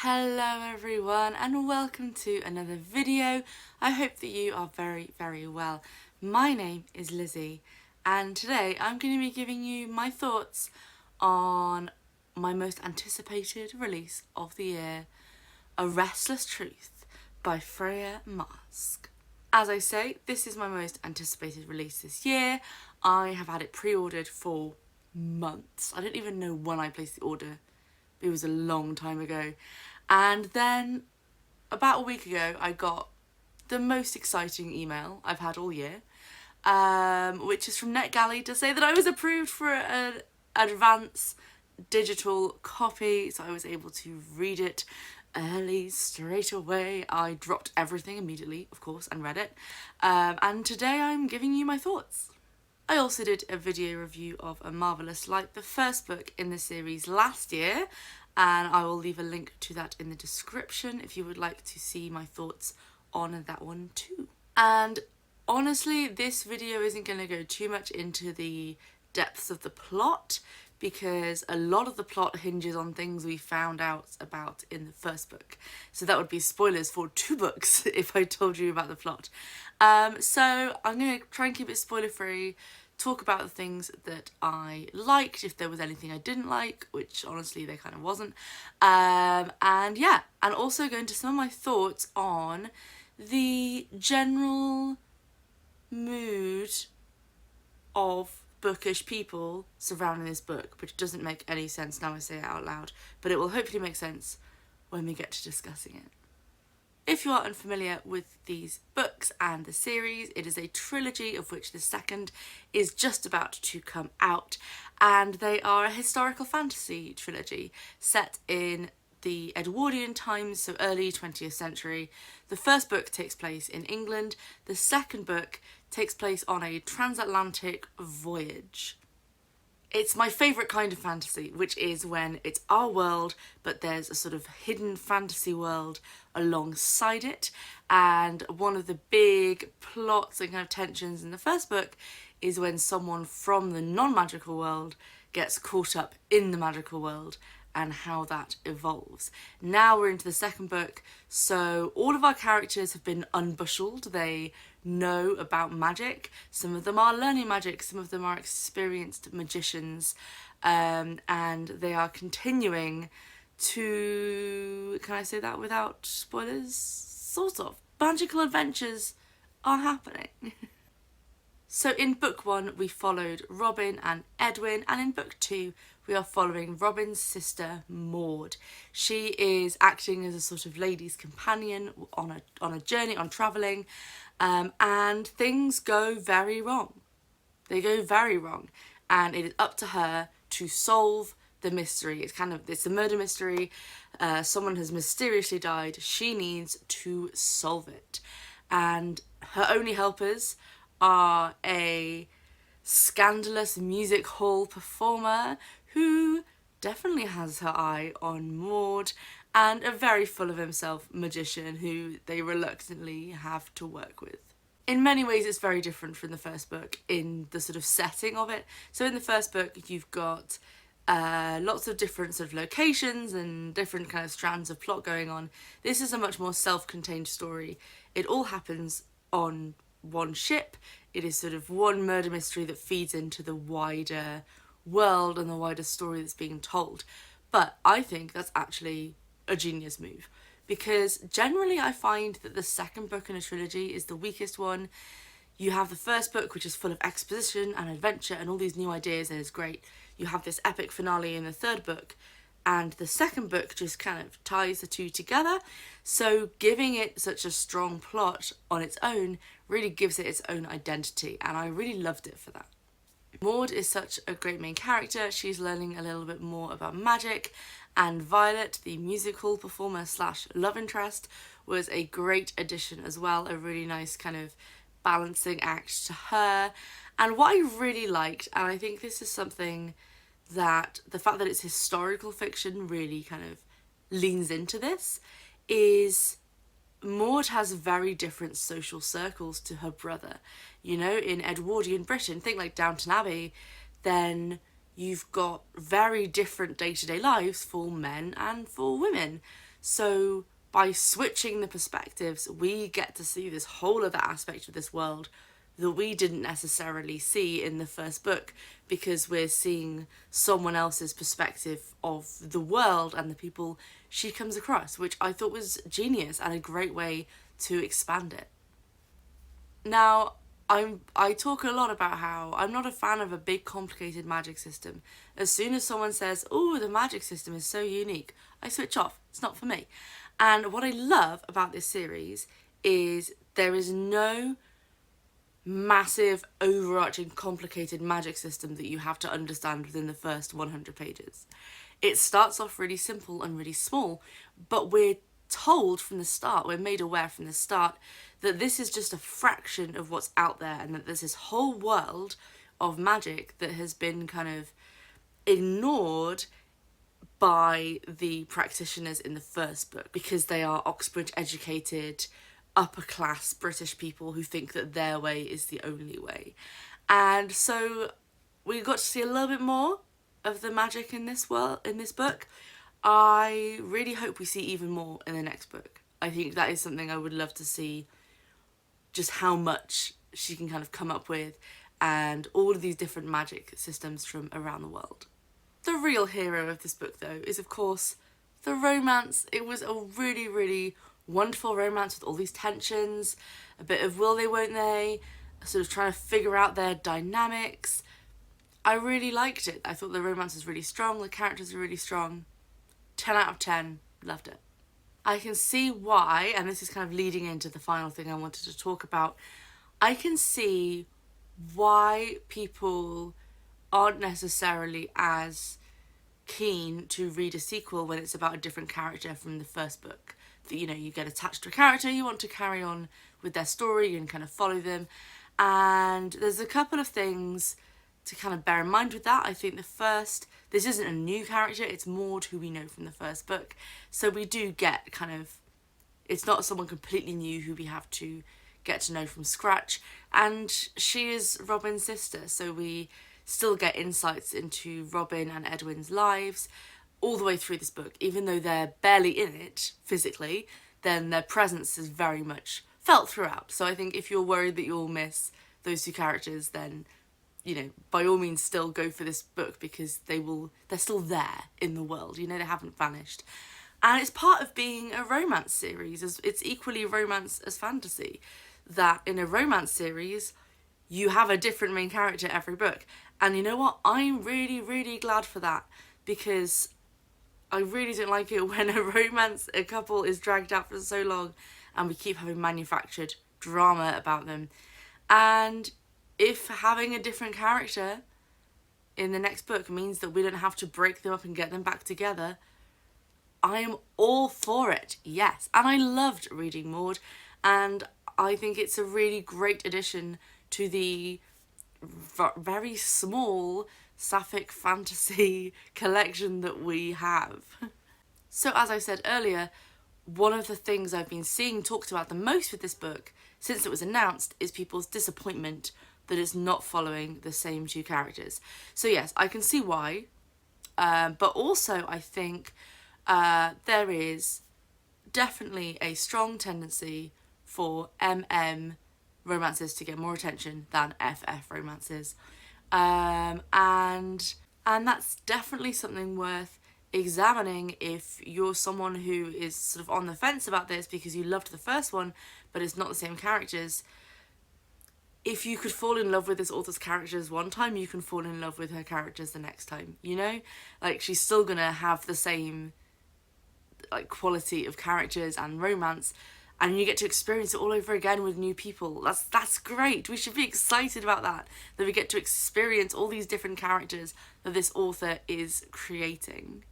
Hello everyone and welcome to another video. I hope that you are very well. My name is Lizzie and today I'm going to be giving you my thoughts on my most anticipated release of the year, A Restless Truth by Freya Marske. As I say, this is my most anticipated release this year. I have had it pre-ordered for months. I don't even know when I placed the order. It was a long time ago. And then about a week ago I got the most exciting email I've had all year, which is from NetGalley to say that I was approved for an advance digital copy, so I was able to read it early straight away. I dropped everything immediately, of course, and read it, and today I'm giving you my thoughts. I also did a video review of A Marvellous Light, the first book in the series last year, and I will leave a link to that in the description if you would like to see my thoughts on that one too. And honestly, this video isn't going to go too much into the depths of the plot because a lot of the plot hinges on things we found out about in the first book. So that would be spoilers for 2 books if I told you about the plot. So I'm going to try and keep it spoiler free, talk about the things that I liked, if there was anything I didn't like, which honestly there kind of wasn't, and yeah, and also go into some of my thoughts on the general mood of bookish people surrounding this book, which doesn't make any sense now I say it out loud, but it will hopefully make sense when we get to discussing it. If you are unfamiliar with these books and the series, it is a trilogy of which the second is just about to come out, and they are a historical fantasy trilogy set in the Edwardian times, so early 20th century. The first book takes place in England, the second book takes place on a transatlantic voyage. It's my favourite kind of fantasy, which is when it's our world, but there's a sort of hidden fantasy world alongside it. And one of the big plots and kind of tensions in the first book is when someone from the non-magical world gets caught up in the magical world and how that evolves. Now we're into the second book, so all of our characters have been unbushelled. They know about magic. Some of them are learning magic, some of them are experienced magicians, and they are continuing to, can I say that without spoilers? Sort of. Magical adventures are happening. So in book 1 we followed Robin and Edwin, and in book 2 we are following Robin's sister Maud. She is acting as a sort of lady's companion on a journey, on travelling, and things go very wrong. They go very wrong, and it is up to her to solve the mystery. It's a murder mystery. Someone has mysteriously died. She needs to solve it, and her only helpers are a scandalous music hall performer who definitely has her eye on Maud, and a very full of himself magician who they reluctantly have to work with. In many ways it's very different from the first book in the sort of setting of it. So in the first book you've got lots of different sort of locations and different kind of strands of plot going on. This is a much more self-contained story. It all happens on one ship. It is sort of one murder mystery that feeds into the wider world and the wider story that's being told. But I think that's actually a genius move, because generally I find that the second book in a trilogy is the weakest one. You have the first book, which is full of exposition and adventure and all these new ideas, and is great. You have this epic finale in the third book, and the second book just kind of ties the two together. So giving it such a strong plot on its own really gives it its own identity, and I really loved it for that. Maud is such a great main character. She's learning a little bit more about magic, and Violet, the musical performer slash love interest, was a great addition as well. A really nice kind of balancing act to her. And what I really liked, and I think this is something that the fact that it's historical fiction really kind of leans into this, is Maud has very different social circles to her brother. You know, in Edwardian Britain, think like Downton Abbey, then you've got very different day-to-day lives for men and for women. So by switching the perspectives, we get to see this whole other aspect of this world that we didn't necessarily see in the first book, because we're seeing someone else's perspective of the world and the people she comes across, which I thought was genius and a great way to expand it. Now, I talk a lot about how I'm not a fan of a big complicated magic system. As soon as someone says, "Oh, the magic system is so unique," I switch off. It's not for me. And what I love about this series is there is no massive, overarching, complicated magic system that you have to understand within the first 100 pages. It starts off really simple and really small, but we're told from the start, we're made aware from the start, that this is just a fraction of what's out there, and that there's this whole world of magic that has been kind of ignored by the practitioners in the first book, because they are Oxbridge educated, upper class British people who think that their way is the only way. And so we got to see a little bit more of the magic in this book. I really hope we see even more in the next book. I think that is something I would love to see, just how much she can kind of come up with, and all of these different magic systems from around the world. The real hero of this book, though, is of course the romance. It was a really, really wonderful romance with all these tensions, a bit of will they, won't they, sort of trying to figure out their dynamics. I really liked it. I thought the romance was really strong, the characters were really strong. 10 out of 10, loved it. I can see why, and this is kind of leading into the final thing I wanted to talk about, I can see why people aren't necessarily as keen to read a sequel when it's about a different character from the first book. That, you know, you get attached to a character, you want to carry on with their story and kind of follow them. And there's a couple of things to kind of bear in mind with that. I think the first, this isn't a new character, it's Maud, who we know from the first book. So we do get kind of, it's not someone completely new who we have to get to know from scratch. And she is Robin's sister, so we still get insights into Robin and Edwin's lives all the way through this book. Even though they're barely in it physically, then their presence is very much felt throughout. So I think if you're worried that you'll miss those two characters, then, you know, by all means still go for this book, because they're still there in the world, you know, they haven't vanished. And it's part of being a romance series. It's equally romance as fantasy, that in a romance series you have a different main character every book. And you know what, I'm really, really glad for that, because I really don't like it when a couple is dragged out for so long and we keep having manufactured drama about them. And if having a different character in the next book means that we don't have to break them up and get them back together, I am all for it, yes. And I loved reading Maud, and I think it's a really great addition to the very small sapphic fantasy collection that we have. So as I said earlier, one of the things I've been seeing talked about the most with this book since it was announced is people's disappointment that it's not following the same two characters. So yes, I can see why, but also I think there is definitely a strong tendency for MM romances to get more attention than FF romances, and that's definitely something worth examining if you're someone who is sort of on the fence about this because you loved the first one but it's not the same characters. If you could fall in love with this author's characters one time, you can fall in love with her characters the next time, you know? Like, she's still gonna have the same like quality of characters and romance, and you get to experience it all over again with new people. That's great. We should be excited about that we get to experience all these different characters that this author is creating.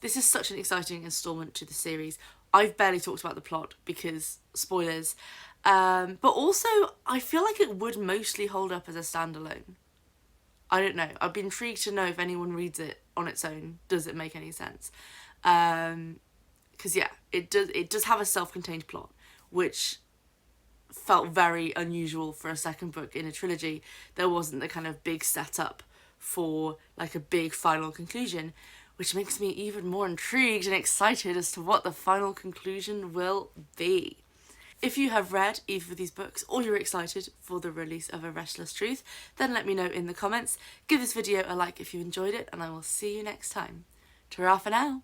This is such an exciting installment to the series. I've barely talked about the plot because spoilers, but also I feel like it would mostly hold up as a standalone. I don't know. I'd be intrigued to know if anyone reads it on its own. Does it make any sense? Because yeah, it does have a self-contained plot, which felt very unusual for a second book in a trilogy. There wasn't the kind of big setup for like a big final conclusion, which makes me even more intrigued and excited as to what the final conclusion will be. If you have read either of these books or you're excited for the release of A Restless Truth, then let me know in the comments. Give this video a like if you enjoyed it, and I will see you next time. Ta-ra for now!